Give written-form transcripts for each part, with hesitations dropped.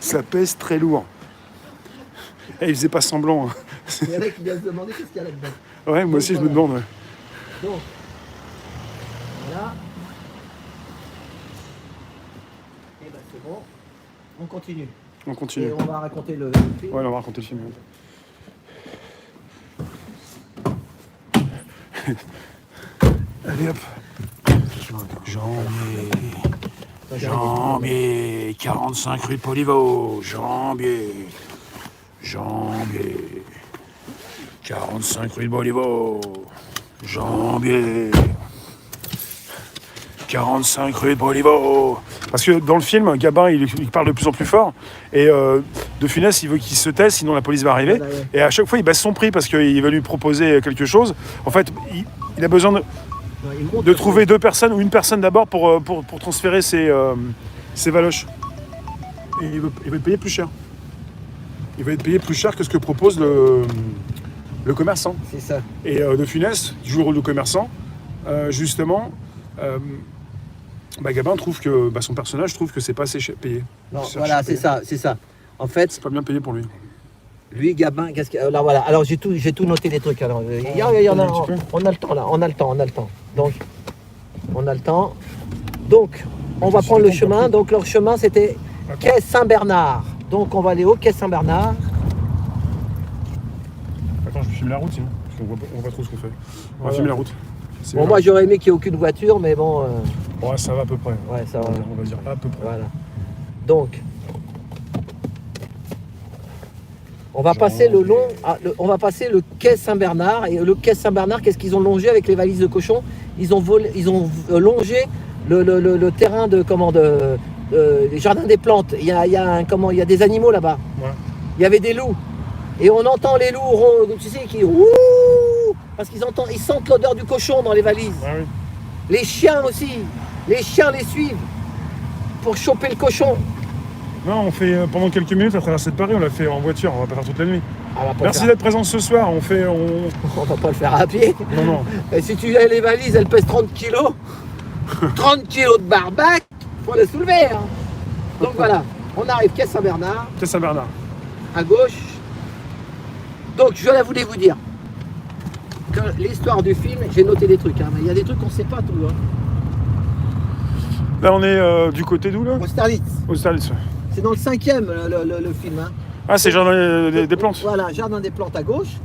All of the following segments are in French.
Ça pèse très lourd. Et il faisait pas semblant. Hein. Il y en a qui viennent se demander qu'est-ce qu'il y a là-dedans. Ouais, moi aussi je me demande. Ouais. Donc, voilà. Et ben c'est bon. On continue. On continue. Et on va raconter le film. Ouais, on va raconter le film. Allez hop. Jambier, 45 rue de Poliveau. Jambier, 45 rue de Poliveau. Jambier, 45 rue de Poliveau. Parce que dans le film, Gabin, il parle de plus en plus fort. Et De Funès, il veut qu'il se taise, sinon la police va arriver. Ouais. Et à chaque fois, il baisse son prix parce qu'il va lui proposer quelque chose. En fait, il a besoin de trouver deux personnes ou une personne d'abord pour transférer ses valoches. Et il va être payé plus cher. Il va être payé plus cher que ce que propose le commerçant. C'est ça. Et De Funès, qui joue le rôle de commerçant, justement, Gabin trouve que son personnage trouve que c'est pas assez payé. Non, voilà, c'est ça. En fait, c'est pas bien payé pour lui. Lui, Gabin, qu'est-ce que... Alors voilà, alors j'ai tout noté les trucs. Alors, il y en a, on a le temps là, on a le temps. Donc, on a le temps. Donc, on va prendre le chemin. Donc, leur chemin, c'était quai Saint-Bernard. Donc, on va aller au quai Saint-Bernard. Attends, je filme la route sinon, parce qu'on voit pas trop ce qu'on fait. On va filmer la route. Bon, moi, j'aurais aimé qu'il n'y ait aucune voiture, mais bon... Ouais, ça va à peu près. Ouais, ça va. On va dire à peu près. Voilà. Donc... On va passer on va passer le quai Saint-Bernard. Et le quai Saint-Bernard, qu'est-ce qu'ils ont longé avec les valises de cochon? Ils ont longé le terrain les jardins des plantes. Il y a des animaux là-bas. Ouais. Il y avait des loups. Et on entend les loups, tu sais, qui ouh, parce ils sentent l'odeur du cochon dans les valises. Ouais, oui. Les chiens aussi. Les chiens les suivent pour choper le cochon. Non, on fait pendant quelques minutes à traverser de Paris, on l'a fait en voiture, on va pas faire toute la nuit. Merci d'être présent ce soir, on va pas le faire à pied. Non. Et si tu as les valises, elles pèsent 30 kilos. 30 kilos de barbac, faut les soulever. Hein. Donc voilà, on arrive quai Saint-Bernard. Quai Saint-Bernard. À gauche. Donc je voulais vous dire que l'histoire du film, j'ai noté des trucs, hein, mais il y a des trucs qu'on ne sait pas tout. Hein. Là on est du côté d'où là? Austerlitz. Austerlitz. C'est dans le 5e le film. Hein. Ah, c'est Jardin des Plantes. Voilà, Jardin des Plantes à gauche.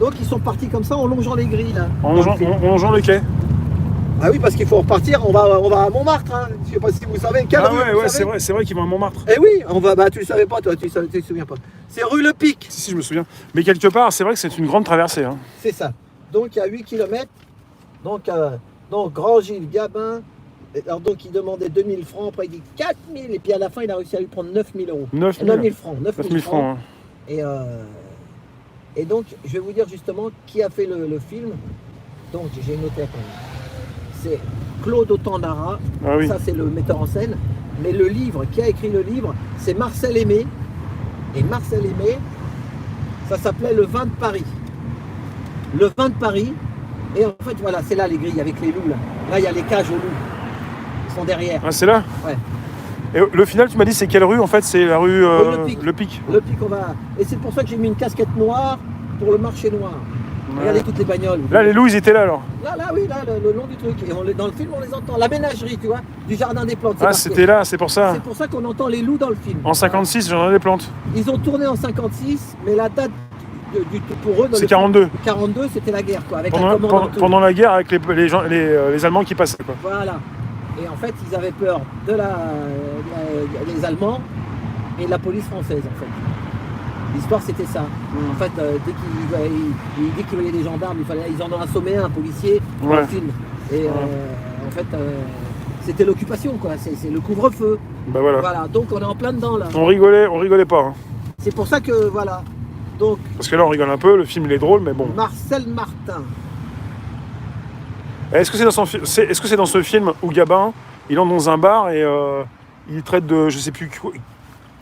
Donc ils sont partis comme ça en longeant les grilles là. En longeant le quai. Ah oui, parce qu'il faut repartir, on va à Montmartre. Hein. Je sais pas si vous savez. Quelle rue, ouais, c'est vrai qu'ils vont à Montmartre. Eh oui, tu le savais pas toi, tu te souviens pas. C'est rue Le Pic. Si, je me souviens. Mais quelque part, c'est vrai que c'est une grande traversée. Hein. C'est ça. Donc il y a 8 km. Donc Grand Gilles Gabin. Alors donc il demandait 2000 francs, après il dit 4000 et puis à la fin il a réussi à lui prendre 9000 euros. 9000 francs. 9000 francs. Hein. Et donc je vais vous dire justement qui a fait le film. Donc j'ai noté quand même. C'est Claude Autant-Nara, oui. Ça c'est le metteur en scène. Mais le livre, qui a écrit le livre, c'est Marcel Aimé. Et Marcel Aimé, ça s'appelait Le Vin de Paris. Le Vin de Paris. Et en fait voilà, c'est là les grilles avec les loups là. Là il y a les cages aux loups. Sont derrière. Ah, c'est là? Ouais. Et le final, tu m'as dit, c'est quelle rue en fait? C'est la rue Le Pic. Le Pic. Le Pic, on va. Et c'est pour ça que j'ai mis une casquette noire pour le marché noir. Ouais. Regardez toutes les bagnoles. Là, les loups, ils étaient là alors? Là, oui, le long du truc. Et dans le film, on les entend. La ménagerie, tu vois, du Jardin des Plantes. Ah, c'était là, c'est pour ça. C'est pour ça qu'on entend les loups dans le film. En 56, Jardin des Plantes. Ils ont tourné en 56, mais la date pour eux, c'est 42. 42, c'était la guerre, quoi. Avec pendant la guerre, avec les Allemands qui passaient, quoi. Voilà. Et en fait, ils avaient peur des Allemands et de la police française, en fait. L'histoire, c'était ça. En fait, dès qu'ils voyaient des gendarmes, ils en ont assommé un policier dans le film. Et en fait, c'était l'occupation, quoi. C'est le couvre-feu. Ben voilà. Voilà. Donc, on est en plein dedans, là. On rigolait pas. Hein. C'est pour ça que, voilà. Donc, parce que là, on rigole un peu, le film, il est drôle, mais bon. Marcel Martin. Est-ce que c'est dans ce film où Gabin, il entre dans un bar et il traite de, je sais plus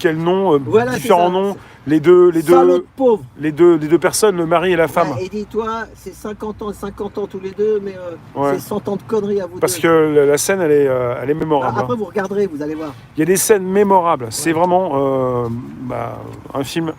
quel nom, Voilà, différents c'est ça. noms, les deux pauvre. les deux personnes, le mari et la femme. Ouais, et dis-toi, c'est 50 ans tous les deux, mais Ouais. c'est 100 ans de conneries à vous Parce deux. que la scène, elle est mémorable. Après, hein. vous regarderez, vous allez voir. Il y a des scènes mémorables. C'est vraiment un film